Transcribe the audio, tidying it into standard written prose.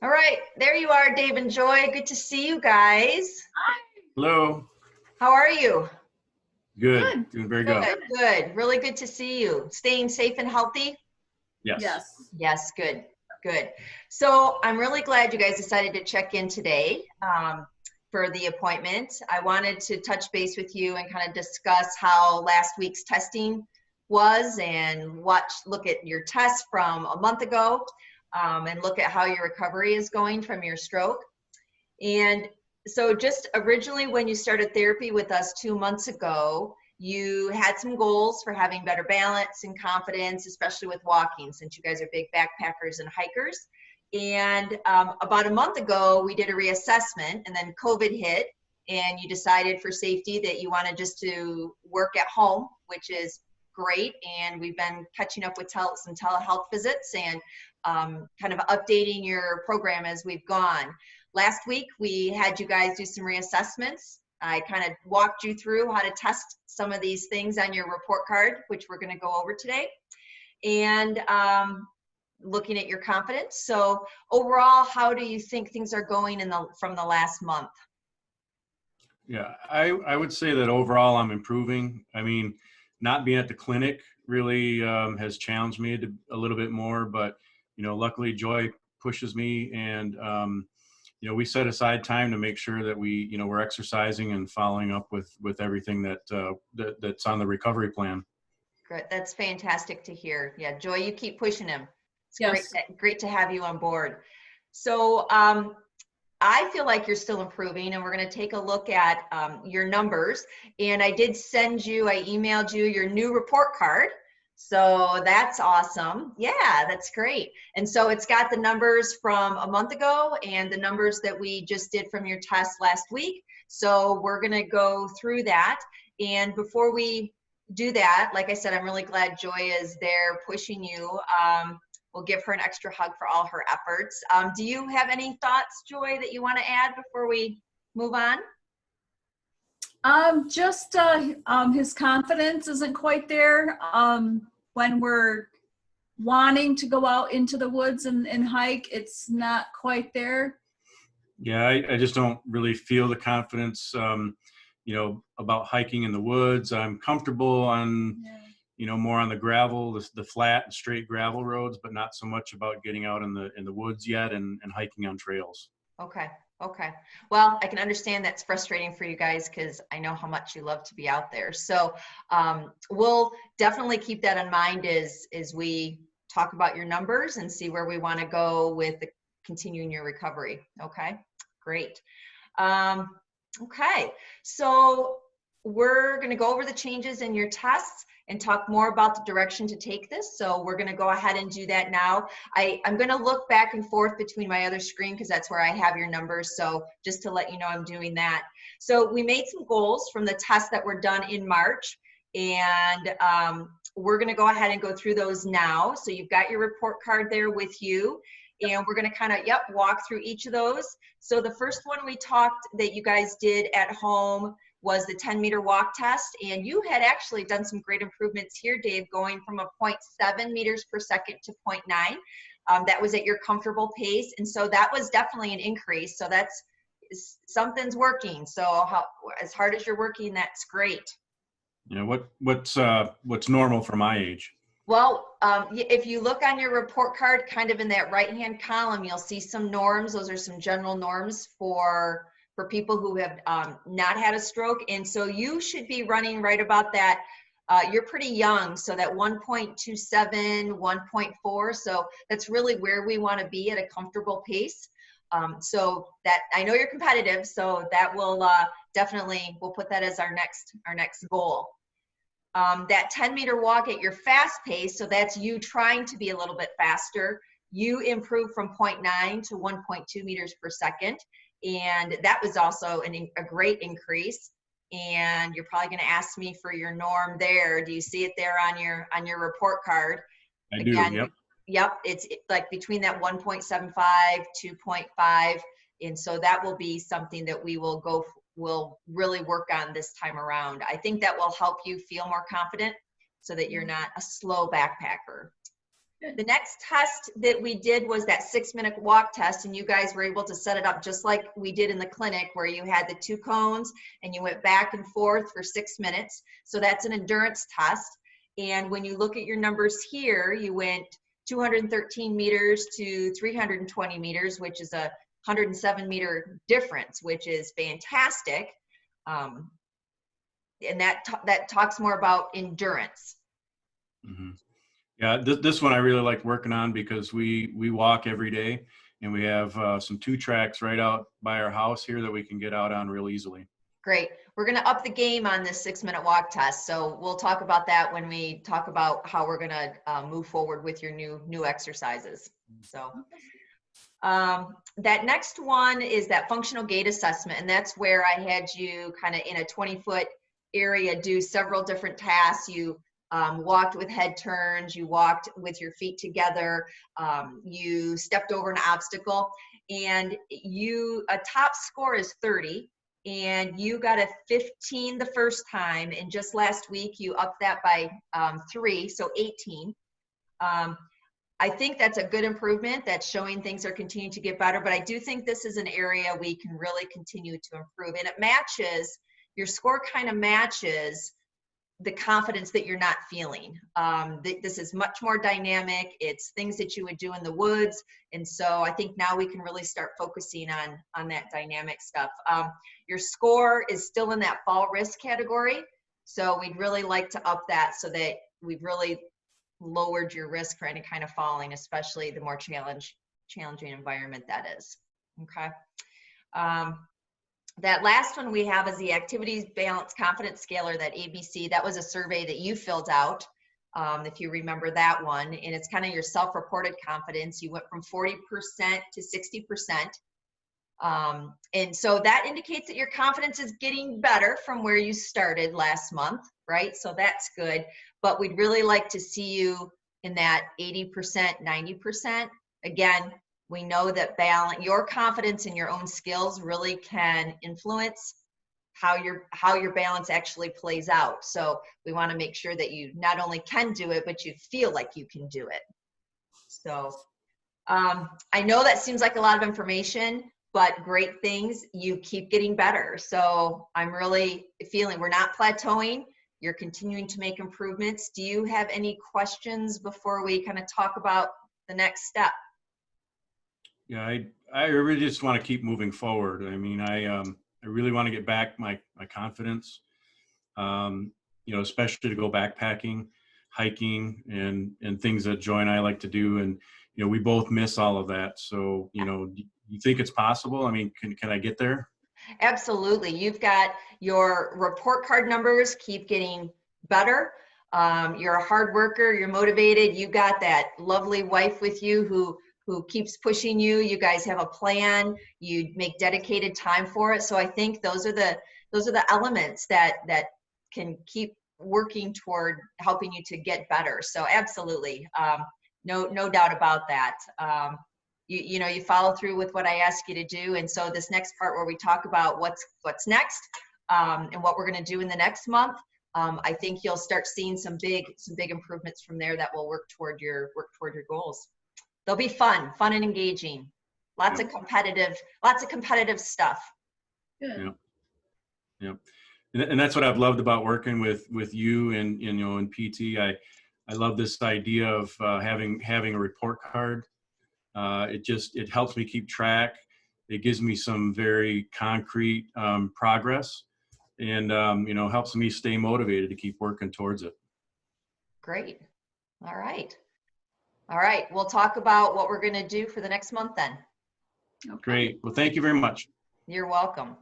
All right, there you are, Dave and Joy. Good to see you guys. Hello. How are you? Good. Doing very good. Good. Really good to see you. Staying safe and healthy? Yes. Yes, good. So I'm really glad you guys decided to check in today for the appointment. I wanted to touch base with you and kind of discuss how last week's testing was and look at your test from a month ago and look at how your recovery is going from your stroke. And so just originally when you started therapy with us 2 months ago, you had some goals for having better balance and confidence, especially with walking, since you guys are big backpackers and hikers. And about a month ago, we did a reassessment, and then COVID hit, and you decided for safety that you wanted just to work at home, which is great. And we've been catching up with some telehealth visits and kind of updating your program as we've gone. Last week, we had you guys do some reassessments. I kind of walked you through how to test some of these things on your report card, which we're going to go over today, and looking at your confidence. So overall, how do you think things are going from the last month? Yeah, I would say that overall I'm improving. I mean, not being at the clinic really has challenged me a little bit more, but luckily Joy pushes me, and we set aside time to make sure that we're exercising and following up with everything that's on the recovery plan. Great, that's fantastic to hear. Yeah, Joy, you keep pushing him. It's Yes. great to have you on board. So I feel like you're still improving, and we're going to take a look at your numbers. And I emailed you your new report card. So that's awesome. Yeah, that's great. And so it's got the numbers from a month ago and the numbers that we just did from your test last week. So we're going to go through that. And before we do that, like I said, I'm really glad Joy is there pushing you. We'll give her an extra hug for all her efforts. Do you have any thoughts, Joy, that you want to add before we move on? Just his confidence isn't quite there when we're wanting to go out into the woods and hike. It's not quite there. Yeah, I just don't really feel the confidence, about hiking in the woods. I'm comfortable on, more on the gravel, the flat, straight gravel roads, but not so much about getting out in the woods yet and hiking on trails. Okay. Well, I can understand that's frustrating for you guys because I know how much you love to be out there. So we'll definitely keep that in mind as we talk about your numbers and see where we want to go with continuing your recovery. Okay, great. Okay, so we're going to go over the changes in your tests and talk more about the direction to take this. So we're going to go ahead and do that now. I'm going to look back and forth between my other screen because that's where I have your numbers. So just to let you know I'm doing that. So we made some goals from the tests that were done in March, and we're going to go ahead and go through those now. So you've got your report card there with you, and we're going to kind of walk through each of those. So the first one we talked that you guys did at home was the 10-meter walk test, and you had actually done some great improvements here, Dave, going from a 0.7 meters per second to 0.9. That was at your comfortable pace, and so that was definitely an increase. So something's working. So as hard as you're working, that's great. Yeah, what's normal for my age? Well, if you look on your report card, kind of in that right-hand column, you'll see some norms. Those are some general norms for people who have not had a stroke. And so you should be running right about that. You're pretty young, so that 1.27, 1.4. So that's really where we want to be at a comfortable pace. So that, I know you're competitive, so that will definitely, we'll put that as our next goal. That 10-meter walk at your fast pace, so that's you trying to be a little bit faster. You improved from 0.9 to 1.2 meters per second. And that was also a great increase. And you're probably going to ask me for your norm there. Do you see it there on your report card? I do. Yep. Yep. It's like between that 1.75, 2.5. And so that will be something that we'll really work on this time around. I think that will help you feel more confident so that you're not a slow backpacker. The next test that we did was that 6-minute walk test, and you guys were able to set it up just like we did in the clinic, where you had the 2 cones and you went back and forth for 6 minutes. So that's an endurance test. And when you look at your numbers here, you went 213 meters to 320 meters, which is a 107-meter difference, which is fantastic. And that talks more about endurance. Mm-hmm. Yeah, this one I really like working on because we walk every day, and we have some 2 tracks right out by our house here that we can get out on real easily. Great. We're going to up the game on this 6-minute walk test. So we'll talk about that when we talk about how we're going to move forward with your new exercises. So that next one is that functional gait assessment. And that's where I had you kind of in a 20-foot area do several different tasks. You walked with head turns, you walked with your feet together, you stepped over an obstacle, and a top score is 30, and you got a 15 the first time, and just last week you upped that by 3, so 18. I think that's a good improvement. That's showing things are continuing to get better, but I do think this is an area we can really continue to improve, and it matches, your score kind of matches the confidence that you're not feeling. This is much more dynamic. It's things that you would do in the woods. And so I think now we can really start focusing on that dynamic stuff. Your score is still in that fall risk category. So we'd really like to up that so that we've really lowered your risk for any kind of falling, especially the more challenging environment that is. Okay. That last one we have is the Activities Balance Confidence Scaler, that ABC. That was a survey that you filled out, if you remember that one. And it's kind of your self-reported confidence. You went from 40% to 60%. And so that indicates that your confidence is getting better from where you started last month, right? So that's good. But we'd really like to see you in that 80%, 90%. Again, we know that your confidence in your own skills really can influence how your balance actually plays out. So we want to make sure that you not only can do it, but you feel like you can do it. So I know that seems like a lot of information, but great things. You keep getting better. So I'm really feeling we're not plateauing. You're continuing to make improvements. Do you have any questions before we kind of talk about the next step? Yeah, I really just want to keep moving forward. I mean, I really want to get back my confidence, especially to go backpacking, hiking, and things that Joy and I like to do. And, we both miss all of that. So, do you think it's possible? I mean, can I get there? Absolutely. You've got your report card numbers keep getting better. You're a hard worker, you're motivated. You got that lovely wife with you who keeps pushing you. You guys have a plan. You make dedicated time for it. So I think those are the elements that can keep working toward helping you to get better. So absolutely, no doubt about that. You follow through with what I ask you to do. And so this next part where we talk about what's next and what we're going to do in the next month, I think you'll start seeing some big improvements from there that will work toward your goals. They'll be fun and engaging. Lots of competitive stuff. Good. Yeah. And that's what I've loved about working with you and in PT. I love this idea of having a report card. It helps me keep track. It gives me some very concrete progress, and helps me stay motivated to keep working towards it. Great. All right. We'll talk about what we're going to do for the next month then. Okay. Great. Well, thank you very much. You're welcome.